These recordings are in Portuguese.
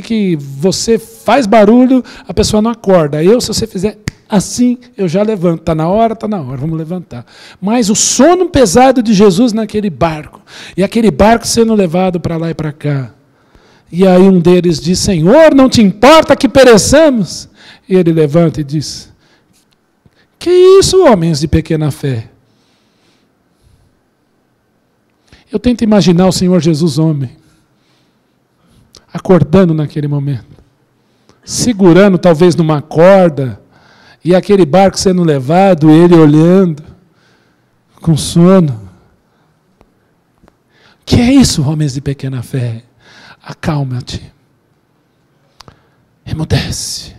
que você faz barulho, a pessoa não acorda. Se você fizer assim, eu já levanto. Está na hora, vamos levantar. Mas o sono pesado de Jesus naquele barco, e aquele barco sendo levado para lá e para cá. E aí um deles diz: Senhor, não te importa que pereçamos? E ele levanta e diz: que isso, homens de pequena fé? Eu tento imaginar o Senhor Jesus homem, acordando naquele momento, segurando talvez numa corda, e aquele barco sendo levado, ele olhando, com sono. Que é isso, homens de pequena fé? Acalma-te. Emudece.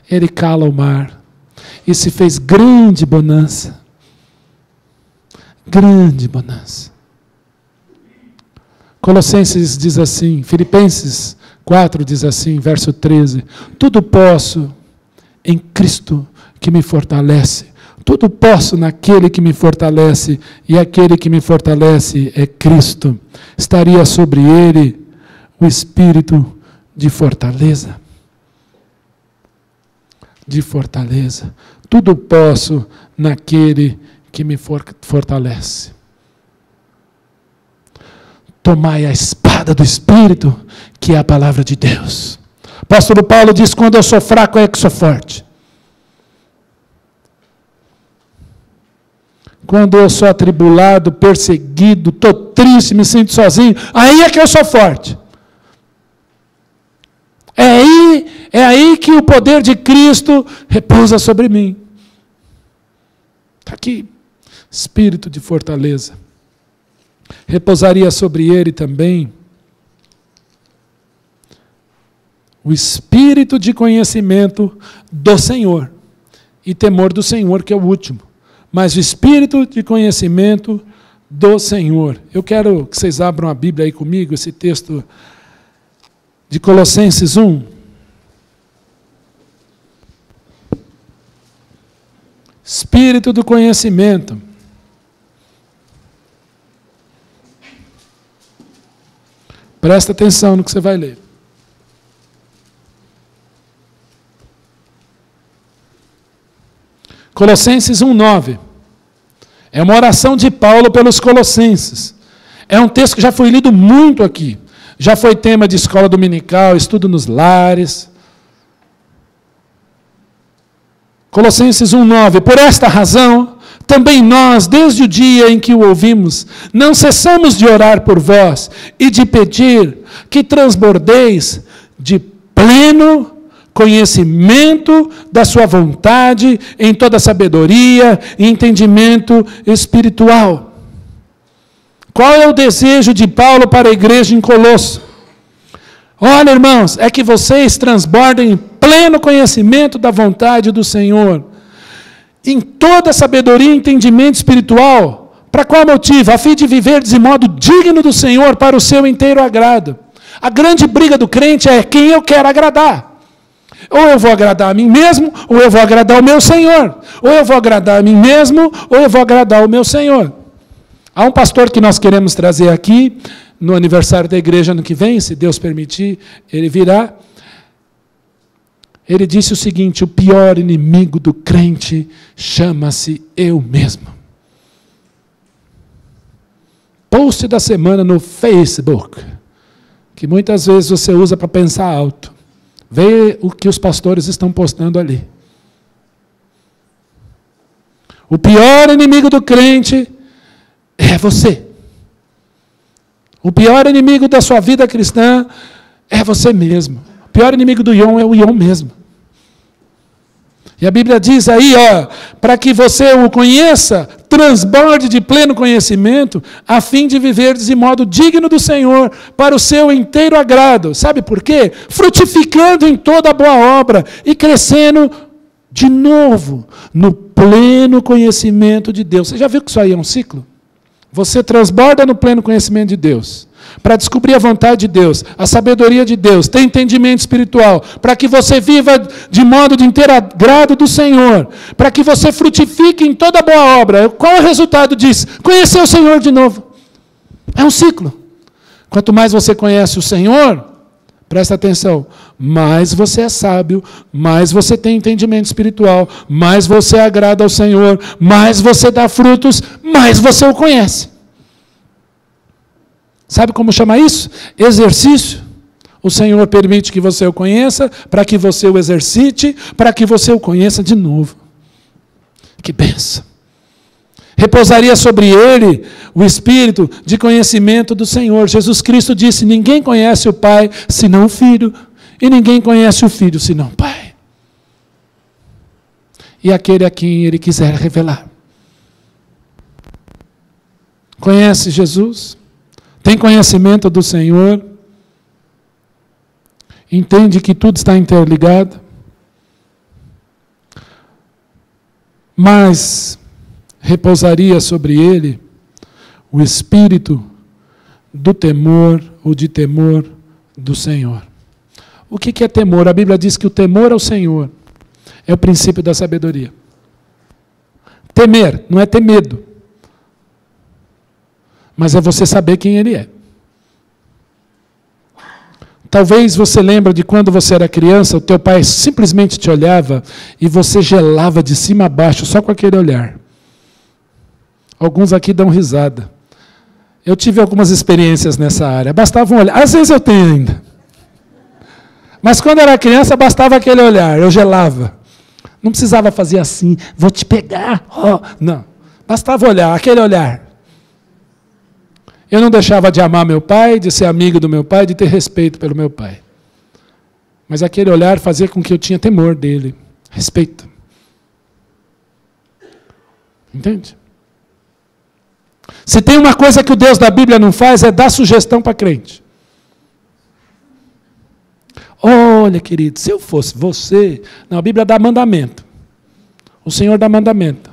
Ele cala o mar. E se fez grande bonança. Grande bonança. Colossenses diz assim, Filipenses 4 diz assim, verso 13: tudo posso em Cristo que me fortalece. Tudo posso naquele que me fortalece, e aquele que me fortalece é Cristo. Estaria sobre ele o espírito de fortaleza. De fortaleza. Tudo posso naquele que me fortalece. Tomai a espada do Espírito, que é a palavra de Deus. O apóstolo Paulo diz: quando eu sou fraco é que sou forte. Quando eu sou atribulado, perseguido, estou triste, me sinto sozinho, aí é que eu sou forte. É aí que o poder de Cristo repousa sobre mim. Está aqui, espírito de fortaleza. Repousaria sobre ele também o espírito de conhecimento do Senhor e temor do Senhor, que é o último. Mas o espírito de conhecimento do Senhor. Eu quero que vocês abram a Bíblia aí comigo, esse texto de Colossenses 1. Espírito do conhecimento. Presta atenção no que você vai ler. Colossenses 1:9. É uma oração de Paulo pelos colossenses. É um texto que já foi lido muito aqui. Já foi tema de escola dominical, estudo nos lares. Colossenses 1:9. Por esta razão, também nós, desde o dia em que o ouvimos, não cessamos de orar por vós e de pedir que transbordeis de pleno conhecimento da sua vontade em toda sabedoria e entendimento espiritual. Qual é o desejo de Paulo para a igreja em Colosso? Olha, irmãos, é que vocês transbordem em pleno conhecimento da vontade do Senhor, em toda sabedoria e entendimento espiritual. Para qual motivo? A fim de viver de modo digno do Senhor para o seu inteiro agrado. A grande briga do crente é quem eu quero agradar. Ou eu vou agradar a mim mesmo, ou eu vou agradar o meu Senhor. Ou eu vou agradar a mim mesmo, ou eu vou agradar o meu Senhor. Há um pastor que nós queremos trazer aqui, no aniversário da igreja ano que vem, se Deus permitir, ele virá. Ele disse o seguinte: o pior inimigo do crente chama-se eu mesmo. Post da semana no Facebook, que muitas vezes você usa para pensar alto. Vê o que os pastores estão postando ali. O pior inimigo do crente é você. O pior inimigo da sua vida cristã é você mesmo. O pior inimigo do Ion é o Ion mesmo. E a Bíblia diz aí, para que você o conheça, transborde de pleno conhecimento, a fim de viver de modo digno do Senhor, para o seu inteiro agrado. Sabe por quê? Frutificando em toda boa obra e crescendo de novo no pleno conhecimento de Deus. Você já viu que isso aí é um ciclo? Você transborda no pleno conhecimento de Deus, para descobrir a vontade de Deus, a sabedoria de Deus, ter entendimento espiritual, para que você viva de modo de inteiro agrado do Senhor, para que você frutifique em toda boa obra. Qual é o resultado disso? Conhecer o Senhor de novo. É um ciclo. Quanto mais você conhece o Senhor, presta atenção, mais você é sábio, mais você tem entendimento espiritual, mais você agrada ao Senhor, mais você dá frutos, mais você o conhece. Sabe como chama isso? Exercício. O Senhor permite que você o conheça, para que você o exercite, para que você o conheça de novo. Que bênção! Repousaria sobre ele o espírito de conhecimento do Senhor. Jesus Cristo disse: ninguém conhece o Pai senão o Filho, e ninguém conhece o Filho senão o Pai. E aquele a quem ele quiser revelar. Conhece Jesus? Tem conhecimento do Senhor? Entende que tudo está interligado? Mas repousaria sobre ele o espírito do temor ou de temor do Senhor. O que é temor? A Bíblia diz que o temor ao Senhor é o princípio da sabedoria. Temer não é ter medo, mas é você saber quem Ele é. Talvez você lembre de quando você era criança, o teu pai simplesmente te olhava e você gelava de cima a baixo só com aquele olhar. Alguns aqui dão risada. Eu tive algumas experiências nessa área. Bastava um olhar. Às vezes eu tenho ainda. Mas quando eu era criança, bastava aquele olhar. Eu gelava. Não precisava fazer assim, vou te pegar. Oh, não. Bastava olhar, aquele olhar. Eu não deixava de amar meu pai, de ser amigo do meu pai, de ter respeito pelo meu pai. Mas aquele olhar fazia com que eu tinha temor dele. Respeito. Entende? Se tem uma coisa que o Deus da Bíblia não faz, é dar sugestão para crente. Olha, querido, se eu fosse você... Não, a Bíblia dá mandamento. O Senhor dá mandamento.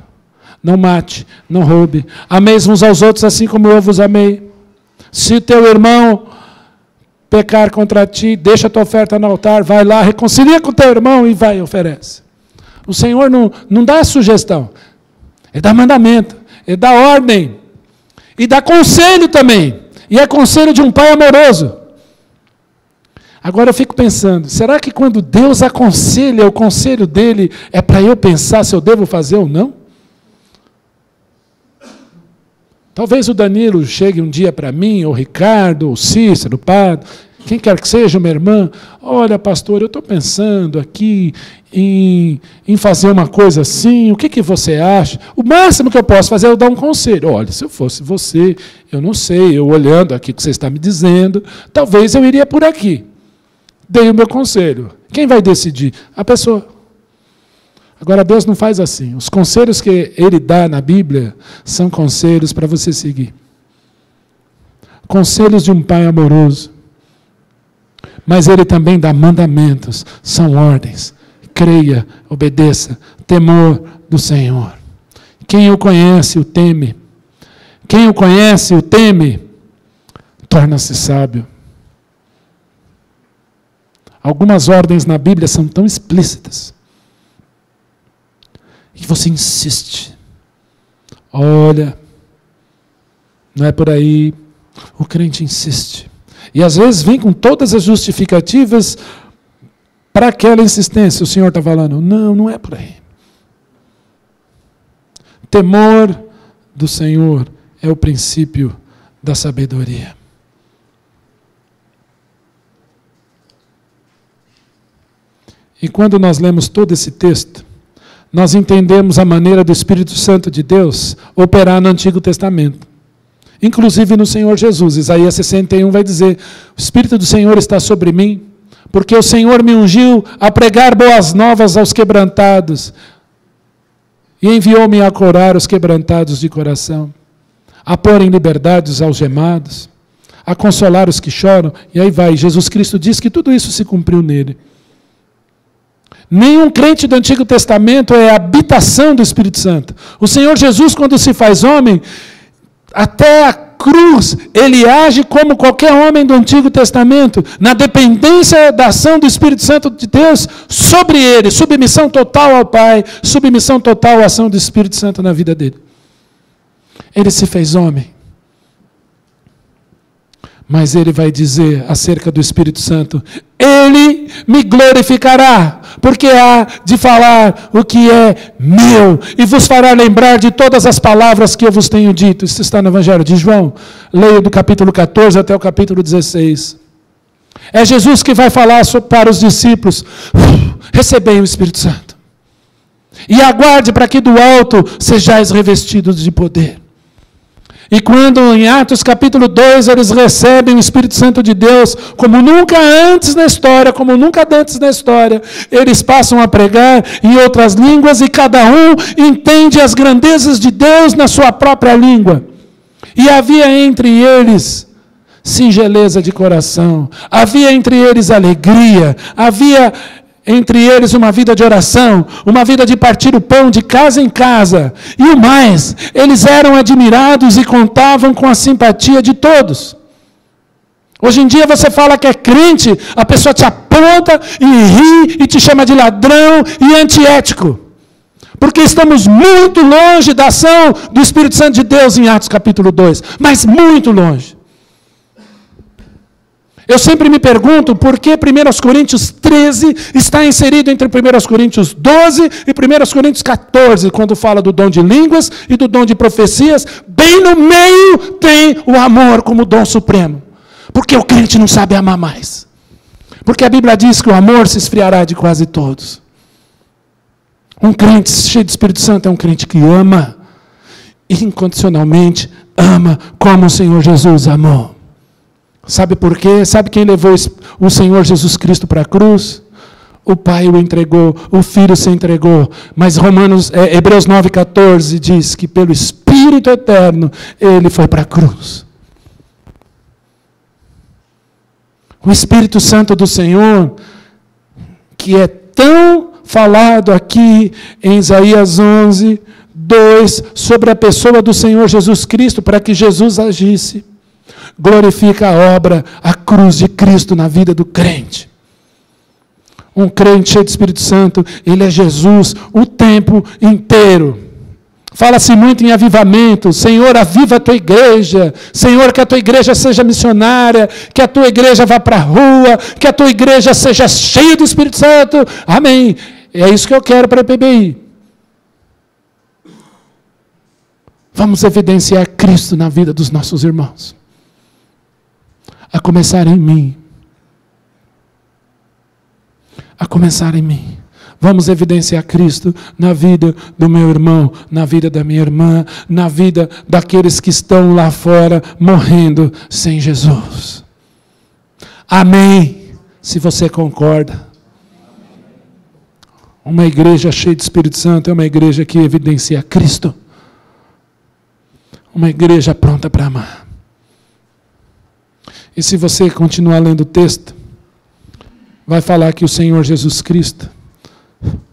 Não mate, não roube. Ameis uns aos outros assim como eu vos amei. Se teu irmão pecar contra ti, deixa a tua oferta no altar, vai lá, reconcilia com teu irmão e vai e oferece. O Senhor não dá sugestão. Ele dá mandamento. Ele dá ordem. E dá conselho também. E é conselho de um pai amoroso. Agora eu fico pensando, será que quando Deus aconselha, o conselho dele é para eu pensar se eu devo fazer ou não? Talvez o Danilo chegue um dia para mim, ou o Ricardo, ou o Cícero, o Padre, quem quer que seja, uma irmã, olha, pastor, eu estou pensando aqui em fazer uma coisa assim, o que você acha? O máximo que eu posso fazer é eu dar um conselho. Olha, se eu fosse você, eu não sei, eu olhando aqui o que você está me dizendo, talvez eu iria por aqui. Dei o meu conselho. Quem vai decidir? A pessoa. Agora, Deus não faz assim. Os conselhos que Ele dá na Bíblia são conselhos para você seguir. Conselhos de um pai amoroso. Mas Ele também dá mandamentos, são ordens. Creia, obedeça, temor do Senhor. Quem o conhece, o teme. Quem o conhece, o teme, torna-se sábio. Algumas ordens na Bíblia são tão explícitas. E você insiste. Olha, não é por aí. O crente insiste. E às vezes vem com todas as justificativas para aquela insistência. O Senhor está falando, não é por aí. Temor do Senhor é o princípio da sabedoria. E quando nós lemos todo esse texto, nós entendemos a maneira do Espírito Santo de Deus operar no Antigo Testamento. Inclusive no Senhor Jesus. Isaías 61 vai dizer, o Espírito do Senhor está sobre mim, porque o Senhor me ungiu a pregar boas novas aos quebrantados, e enviou-me a curar os quebrantados de coração, a pôr em liberdade os algemados, a consolar os que choram, e aí vai, Jesus Cristo diz que tudo isso se cumpriu nele. Nenhum crente do Antigo Testamento é a habitação do Espírito Santo. O Senhor Jesus, quando se faz homem, até a cruz, ele age como qualquer homem do Antigo Testamento, na dependência da ação do Espírito Santo de Deus sobre ele, submissão total ao Pai, submissão total à ação do Espírito Santo na vida dele. Ele se fez homem. Mas ele vai dizer acerca do Espírito Santo: ele me glorificará, porque há de falar o que é meu, e vos fará lembrar de todas as palavras que eu vos tenho dito. Isso está no Evangelho de João. Leia do capítulo 14 até o capítulo 16. É Jesus que vai falar para os discípulos: recebei o Espírito Santo, e aguarde para que do alto sejais revestidos de poder. E quando em Atos capítulo 2 eles recebem o Espírito Santo de Deus, como nunca antes na história, eles passam a pregar em outras línguas e cada um entende as grandezas de Deus na sua própria língua. E havia entre eles singeleza de coração, havia entre eles alegria, havia entre eles uma vida de oração, uma vida de partir o pão de casa em casa. E o mais, eles eram admirados e contavam com a simpatia de todos. Hoje em dia você fala que é crente, a pessoa te aponta e ri e te chama de ladrão e antiético. Porque estamos muito longe da ação do Espírito Santo de Deus em Atos capítulo 2. Mas muito longe. Eu sempre me pergunto por que 1 Coríntios 13 está inserido entre 1 Coríntios 12 e 1 Coríntios 14, quando fala do dom de línguas e do dom de profecias. Bem no meio tem o amor como dom supremo. Porque o crente não sabe amar mais. Porque a Bíblia diz que o amor se esfriará de quase todos. Um crente cheio de Espírito Santo é um crente que ama, incondicionalmente ama como o Senhor Jesus amou. Sabe por quê? Sabe quem levou o Senhor Jesus Cristo para a cruz? O Pai o entregou, o Filho se entregou. Mas Hebreus 9,14 diz que pelo Espírito Eterno ele foi para a cruz. O Espírito Santo do Senhor, que é tão falado aqui em Isaías 11, 2, sobre a pessoa do Senhor Jesus Cristo, para que Jesus agisse. Glorifica a obra, a cruz de Cristo na vida do crente. Um crente cheio de Espírito Santo, ele é Jesus o tempo inteiro. Fala-se muito em avivamento. Senhor, aviva a tua igreja. Senhor, que a tua igreja seja missionária, que a tua igreja vá para a rua, que a tua igreja seja cheia do Espírito Santo. Amém. É isso que eu quero para a PBI. Vamos evidenciar Cristo na vida dos nossos irmãos. A começar em mim. A começar em mim. Vamos evidenciar Cristo na vida do meu irmão, na vida da minha irmã, na vida daqueles que estão lá fora morrendo sem Jesus. Amém. Se você concorda. Uma igreja cheia de Espírito Santo é uma igreja que evidencia Cristo. Uma igreja pronta para amar. E se você continuar lendo o texto, vai falar que o Senhor Jesus Cristo,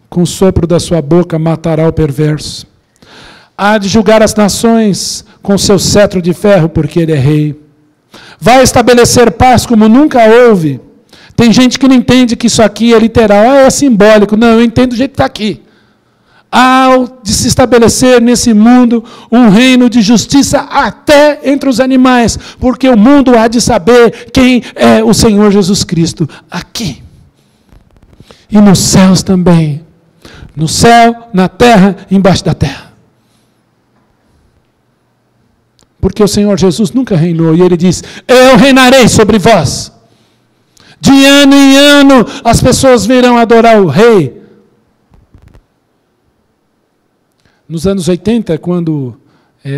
com o sopro da sua boca, matará o perverso. Há de julgar as nações com seu cetro de ferro, porque ele é rei. Vai estabelecer paz como nunca houve. Tem gente que não entende que isso aqui é literal, é simbólico. Não, eu entendo do jeito que está aqui. Há de se estabelecer nesse mundo um reino de justiça até entre os animais, porque o mundo há de saber quem é o Senhor Jesus Cristo aqui. E nos céus também. No céu, na terra, embaixo da terra. Porque o Senhor Jesus nunca reinou, e Ele diz: eu reinarei sobre vós. De ano em ano as pessoas virão adorar o Rei. Nos anos 80,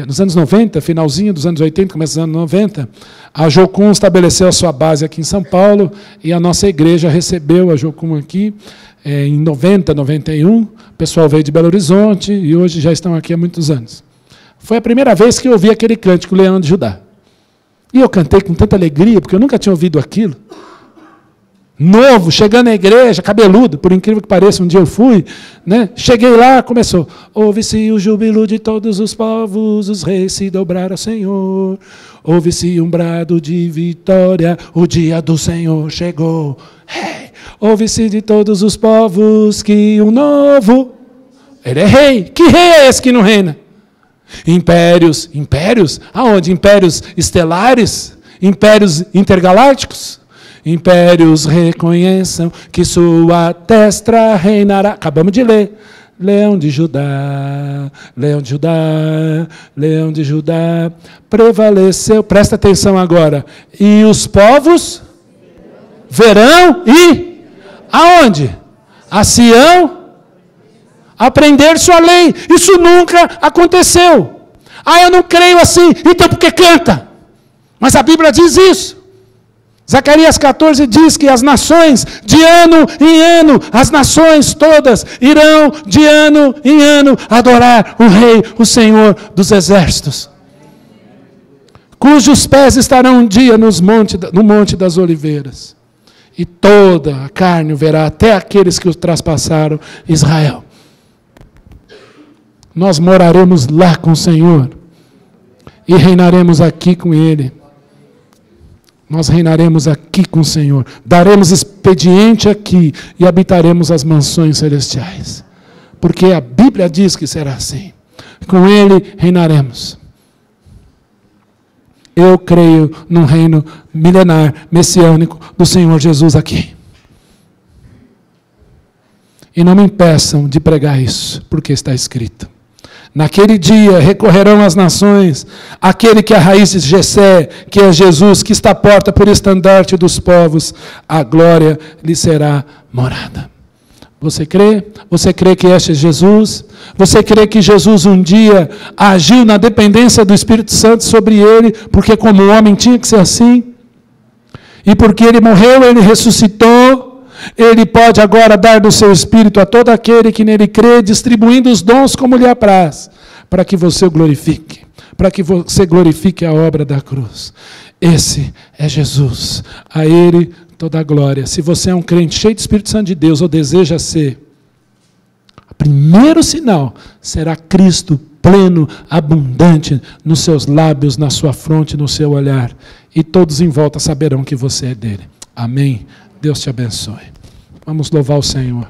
nos anos 90, finalzinho dos anos 80, começo dos anos 90, a Jocum estabeleceu a sua base aqui em São Paulo, e a nossa igreja recebeu a Jocum aqui em 90, 91. O pessoal veio de Belo Horizonte e hoje já estão aqui há muitos anos. Foi a primeira vez que eu ouvi aquele cântico, Leão de Judá. E eu cantei com tanta alegria, porque eu nunca tinha ouvido aquilo. Novo, chegando à igreja, cabeludo, por incrível que pareça, um dia eu fui, né? Cheguei lá, começou: ouve-se o júbilo de todos os povos, os reis se dobraram ao Senhor, ouve-se um brado de vitória, o dia do Senhor chegou. Hey! Ouve-se de todos os povos que um novo, ele é rei. Que rei é esse que não reina? Impérios, aonde? Impérios estelares? Impérios intergalácticos? Impérios reconheçam que sua destra reinará. Acabamos de ler. Leão de Judá, Leão de Judá, Leão de Judá, prevaleceu. Presta atenção agora. E os povos verão e aonde? A Sião aprender sua lei. Isso nunca aconteceu. Ah, eu não creio assim. Então por que canta? Mas a Bíblia diz isso. Zacarias 14 diz que as nações, de ano em ano, as nações todas irão de ano em ano adorar o Rei, o Senhor dos Exércitos, cujos pés estarão um dia no Monte das Oliveiras, e toda a carne o verá, até aqueles que o traspassaram, Israel. Nós moraremos lá com o Senhor e reinaremos aqui com Ele. Nós reinaremos aqui com o Senhor, daremos expediente aqui e habitaremos as mansões celestiais. Porque a Bíblia diz que será assim. Com Ele reinaremos. Eu creio num reino milenar, messiânico do Senhor Jesus aqui. E não me impeçam de pregar isso, porque está escrito. Naquele dia recorrerão as nações, aquele que é a raiz de Jessé, que é Jesus, que está à porta por estandarte dos povos, a glória lhe será morada. Você crê? Você crê que este é Jesus? Você crê que Jesus um dia agiu na dependência do Espírito Santo sobre ele, porque como homem tinha que ser assim? E porque ele morreu, ele ressuscitou. Ele pode agora dar do seu Espírito a todo aquele que nele crê, distribuindo os dons como lhe apraz, para que você o glorifique, para que você glorifique a obra da cruz. Esse é Jesus, a Ele toda a glória. Se você é um crente cheio do Espírito Santo de Deus, ou deseja ser, o primeiro sinal será Cristo pleno, abundante nos seus lábios, na sua fronte, no seu olhar. E todos em volta saberão que você é dele. Amém. Deus te abençoe. Vamos louvar o Senhor.